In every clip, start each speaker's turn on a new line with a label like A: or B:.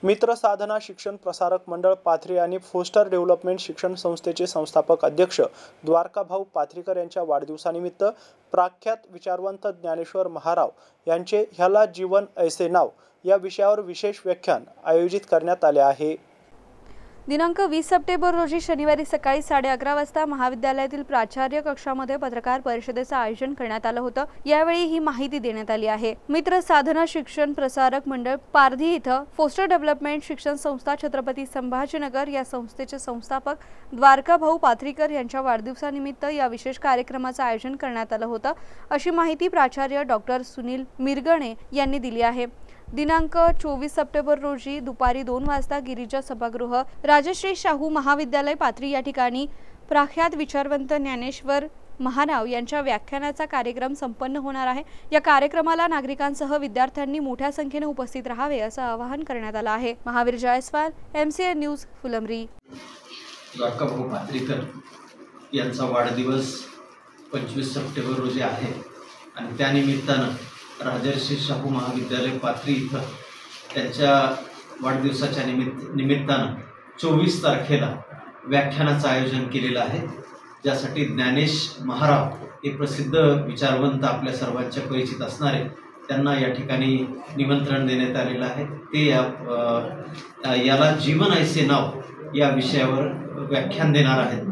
A: मित्र साधना शिक्षण प्रसारक मंडळ पाथरी आणि फोस्टर डेव्हलपमेंट शिक्षण संस्थेचे संस्थापक अध्यक्ष द्वारकाभाऊ पाथरीकर यांच्या वाढदिवसानिमित्त प्रख्यात विचारवंत ज्ञानेश्वर महाराव यांचे ह्याला जीवन ऐसे नाव या विषयावर विशेष व्याख्यान आयोजित करण्यात आले आहे।
B: दिनांक 20 सप्टेंबर रोजी शनिवारी सकाळी 11:30 वाजता महाविद्यालयातील प्राचार्य कक्षामध्ये पत्रकार परिषदेचे आयोजन करण्यात आलं होतं। यावेळी ही माहिती देण्यात आली आहे। मित्र साधना शिक्षण प्रसारक मंडळ पारधी इथं फोस्टर डेव्हलपमेंट शिक्षण संस्था छत्रपती संभाजीनगर या संस्थेचे संस्थापक द्वारकाभाऊ पाथरीकर यांच्या वाढदिवसानिमित्त या विशेष कार्यक्रमाचे आयोजन करण्यात आलं होतं, अशी माहिती प्राचार्य डॉक्टर सुनील मिरगणे यांनी दिली आहे। दिनांक 24 सप्टेंबर रोजी दुपारी 2 वाजता गिरिजा सभागृह राजश्री शाहू महाविद्यालय पाथरी या ठिकाणी प्रख्यात विचारवंत ज्ञानेश्वर महाराव यांच्या व्याख्यानाचा कार्यक्रम संपन्न होणार आहे। या कार्यक्रमाला नागरिकांसह विद्यार्थ्यांनी मोठ्या संख्येने उपस्थित राहावे असं आवाहन करण्यात आलं आहे। Mahavir Jaiswal, MCN news, Phulambri.
C: द्वारकाभाऊ पाथरीकर यांचा वाढदिवस 25 सप्टेंबर रोजी आहे आणि त्या निमित्तानं राजर्षी शाहू महाविद्यालय पाथरी इथं त्यांच्या वाढदिवसाच्या निमित्तानं 24 तारखेला व्याख्यानाचं आयोजन केलेलं आहे, ज्यासाठी ज्ञानेश महाराव हे प्रसिद्ध विचारवंत आपल्या सर्वांच्या परिचित असणारे त्यांना या ठिकाणी निमंत्रण देण्यात आलेलं आहे। ते याला जीवन ऐसे नाव या विषयावर व्याख्यान देणार आहेत।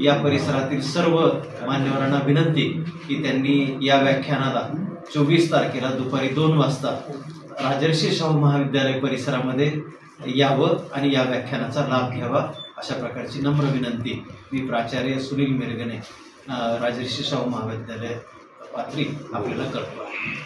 C: या परिसरातील सर्व मान्यवरांना विनंती की त्यांनी या व्याख्यानाला 24 तारखेला दुपारी 2 वाजता राजर्षी शाहू महाविद्यालय परिसरामध्ये यावं आणि या व्याख्यानाचा लाभ घ्यावा, अशा प्रकारची नम्र विनंती मी प्राचार्य सुनील मिरगणे राजर्षी शाहू महाविद्यालय पाथरी आपल्याला करतो आहे।